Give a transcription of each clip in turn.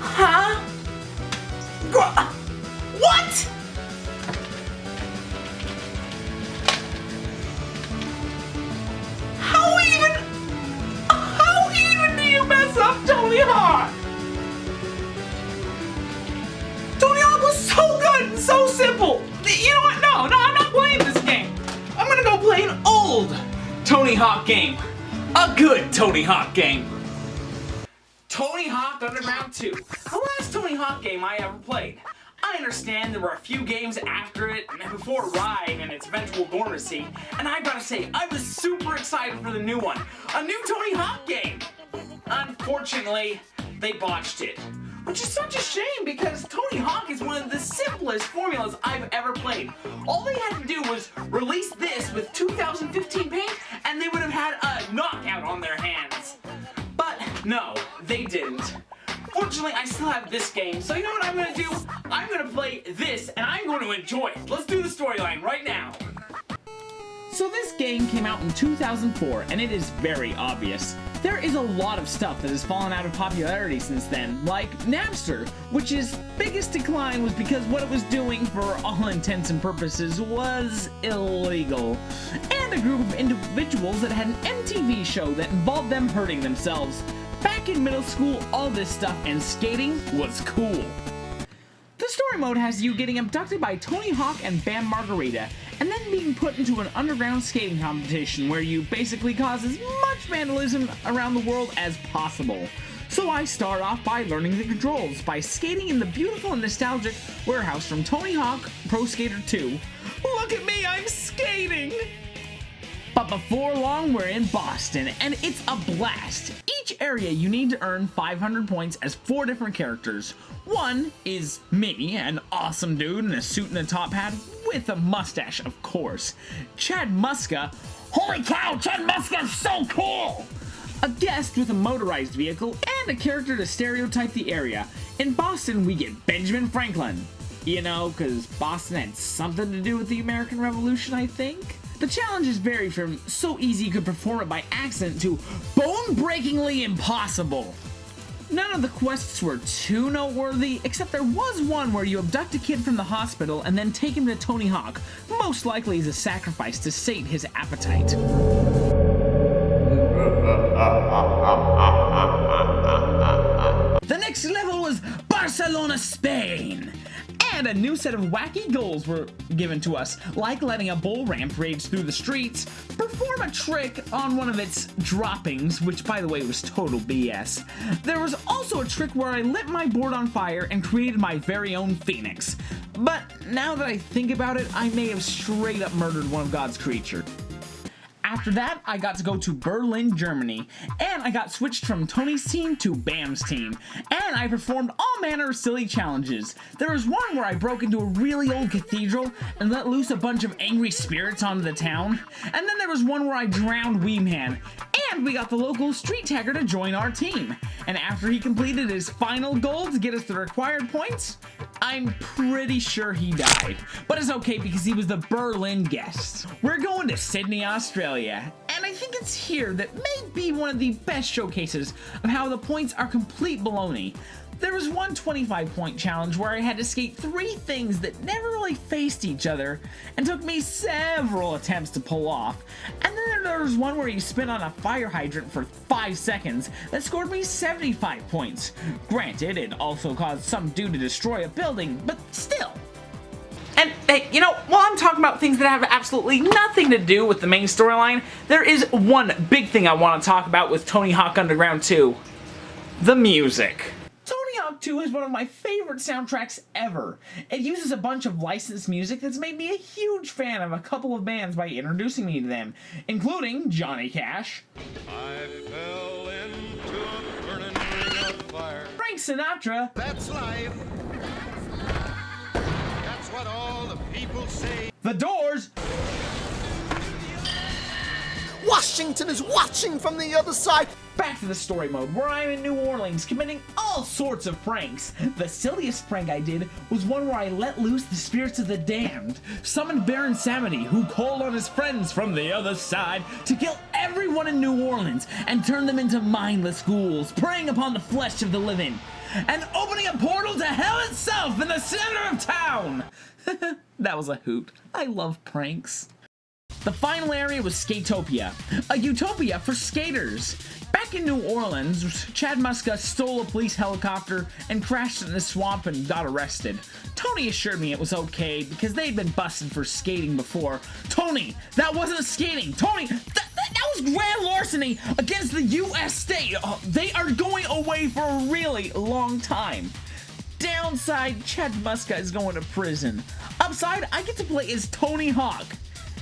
Huh? What? How even do you mess up Tony Hawk? Tony Hawk was so good and so simple. You know what? No, I'm not playing this game. I'm gonna go play an old Tony Hawk game. A good Tony Hawk game. Tony Hawk Underground 2. The last Tony Hawk game I ever played. I understand there were a few games after it and before Ride and its eventual dormancy, and I gotta say, I was super excited for the new one. A new Tony Hawk game! Unfortunately, they botched it. Which is such a shame because Tony Hawk is one of the simplest formulas I've ever played. All they had to do was release this with 2015 paint and they would have had a knockout on their hands. But no, they didn't. Fortunately, I still have this game, so you know what I'm gonna do? I'm gonna play this and I'm going to enjoy it. Let's do the storyline right now. So this game came out in 2004 and it is very obvious. There is a lot of stuff that has fallen out of popularity since then, like Napster, which its biggest decline was because what it was doing for all intents and purposes was illegal. And a group of individuals that had an MTV show that involved them hurting themselves. Back in middle school, all this stuff and skating was cool. The story mode has you getting abducted by Tony Hawk and Bam Margarita, and then being put into an underground skating competition where you basically cause as much vandalism around the world as possible. So I start off by learning the controls by skating in the beautiful and nostalgic warehouse from Tony Hawk Pro Skater 2. Look at me, I'm skating! But before long, we're in Boston, and it's a blast. Each area you need to earn 500 points as 4 different characters. One is me, an awesome dude in a suit and a top hat, with a mustache, of course. Chad Muska. Holy cow, Chad Muska is so cool! A guest with a motorized vehicle, and a character to stereotype the area. In Boston, we get Benjamin Franklin. You know, because Boston had something to do with the American Revolution, I think? The challenges vary from so easy you could perform it by accident to bone-breakingly impossible. None of the quests were too noteworthy, except there was one where you abduct a kid from the hospital and then take him to Tony Hawk, most likely as a sacrifice to sate his appetite. The next level was Barcelona, Spain. And a new set of wacky goals were given to us, like letting a bull ramp rage through the streets, perform a trick on one of its droppings, which by the way was total BS. There was also a trick where I lit my board on fire and created my very own phoenix. But now that I think about it, I may have straight up murdered one of God's creatures. After that, I got to go to Berlin, Germany, and I got switched from Tony's team to Bam's team, and I performed all manner of silly challenges. There was one where I broke into a really old cathedral and let loose a bunch of angry spirits onto the town, and then there was one where I drowned Wee Man, and we got the local street tagger to join our team. And after he completed his final goal to get us the required points, I'm pretty sure he died. But it's okay because he was the Berlin guest. We're going to Sydney, Australia, and I think it's here that may be one of the best showcases of how the points are complete baloney. There was one 25-point challenge where I had to skate 3 things that never really faced each other and took me several attempts to pull off. And then there was one where you spin on a fire hydrant for 5 seconds that scored me 75 points. Granted, it also caused some dude to destroy a building, but still. And hey, you know, while I'm talking about things that have absolutely nothing to do with the main storyline, there is one big thing I want to talk about with Tony Hawk Underground 2. The music. Tony Hawk 2 is one of my favorite soundtracks ever. It uses a bunch of licensed music that's made me a huge fan of a couple of bands by introducing me to them, including Johnny Cash, I fell into a burning ring of fire. Frank Sinatra, That's life. That's what all the people say. The Doors, Washington is watching from the other side. Back to the story mode, where I'm in New Orleans committing all sorts of pranks. The silliest prank I did was one where I let loose the spirits of the damned, summoned Baron Samedi, who called on his friends from the other side to kill everyone in New Orleans and turn them into mindless ghouls, preying upon the flesh of the living, and opening a portal to hell itself in the center of town. That was a hoot. I love pranks. The final area was Skatopia, a utopia for skaters. Back in New Orleans, Chad Muska stole a police helicopter and crashed in the swamp and got arrested. Tony assured me it was okay because they'd been busted for skating before. Tony, that wasn't skating! Tony, that was grand larceny against the U.S. state! They are going away for a really long time. Downside, Chad Muska is going to prison. Upside, I get to play as Tony Hawk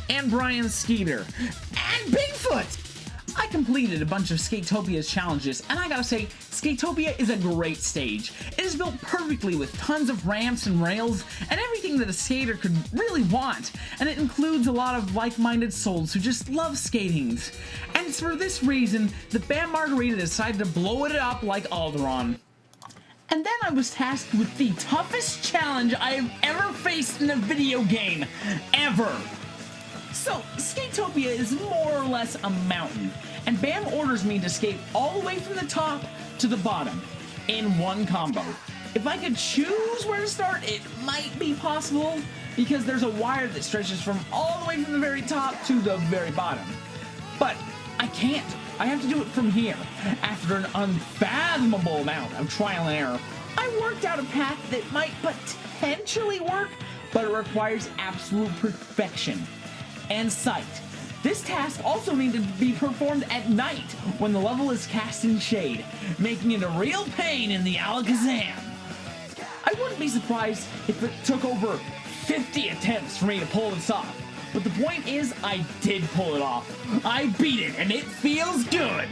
and Brian Skeeter and Bigfoot. I completed a bunch of Skatopia's challenges, and I gotta say, Skatopia is a great stage. It is built perfectly with tons of ramps and rails and everything that a skater could really want, and it includes a lot of like-minded souls who just love skating. And it's for this reason that Bam Margarita decided to blow it up like Alderaan. And then I was tasked with the toughest challenge I have ever faced in a video game, ever. So, Skatopia is more or less a mountain, and Bam orders me to skate all the way from the top to the bottom in one combo. If I could choose where to start, it might be possible, because there's a wire that stretches from all the way from the very top to the very bottom. But I can't. I have to do it from here. After an unfathomable amount of trial and error, I worked out a path that might potentially work, but it requires absolute perfection and sight. This task also needed to be performed at night when the level is cast in shade, making it a real pain in the Alakazam. I wouldn't be surprised if it took over 50 attempts for me to pull this off, but the point is I did pull it off. I beat it, and it feels good.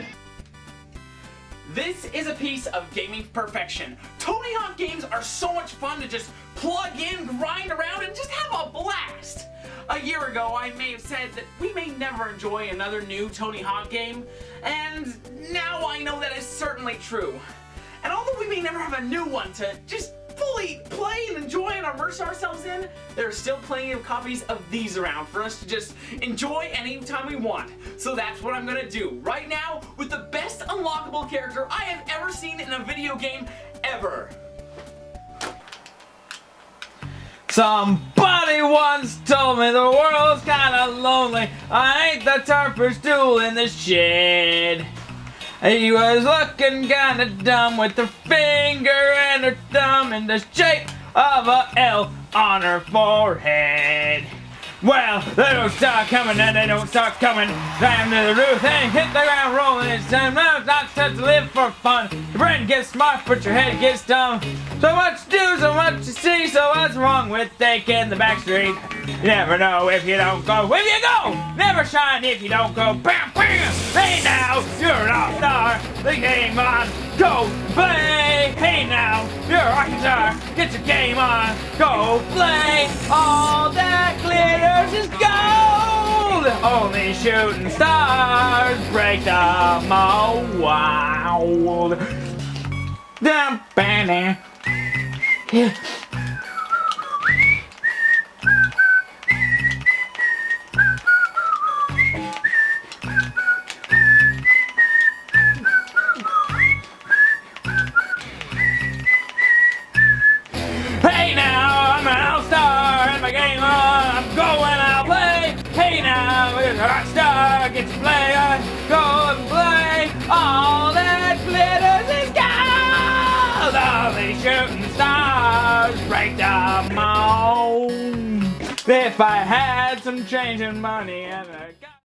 This is a piece of gaming perfection. Tony Hawk games are so much fun to just plug in, grind around, and just have a blast. A year ago, I may have said that we may never enjoy another new Tony Hawk game, and now I know that is certainly true. And although we may never have a new one to just fully play and enjoy and immerse ourselves in, there are still plenty of copies of these around for us to just enjoy anytime we want. So that's what I'm gonna do right now with the best unlockable character I have ever seen in a video game ever. Somebody once told me the world's kinda lonely. I ain't the tarper stool in the shed. He was looking kinda dumb with her finger and her thumb in the shape of a L on her forehead. Well, they don't start coming and they don't start coming. Climb to the roof and hit the ground rolling. It's time now, not set to live for fun. Your brain gets smart, but your head gets dumb. So much to do, so much to see. So what's wrong with taking the back street? You never know if you don't go. If you go, never shine if you don't go. Bam, bam. Hey now, you're an all-star. The game on, go play. Hey now, you're a rock star. Get your game on, go play. All that glitters is gold. Only shooting stars break the mold. Down, bam, yeah. Hey now, I'm an all-star and my game on. I'm going out play. Hey now, we're a rock star. Get to play, go and play. All that glitters is gold. All these shooting stars break the mold. If I had some change in money and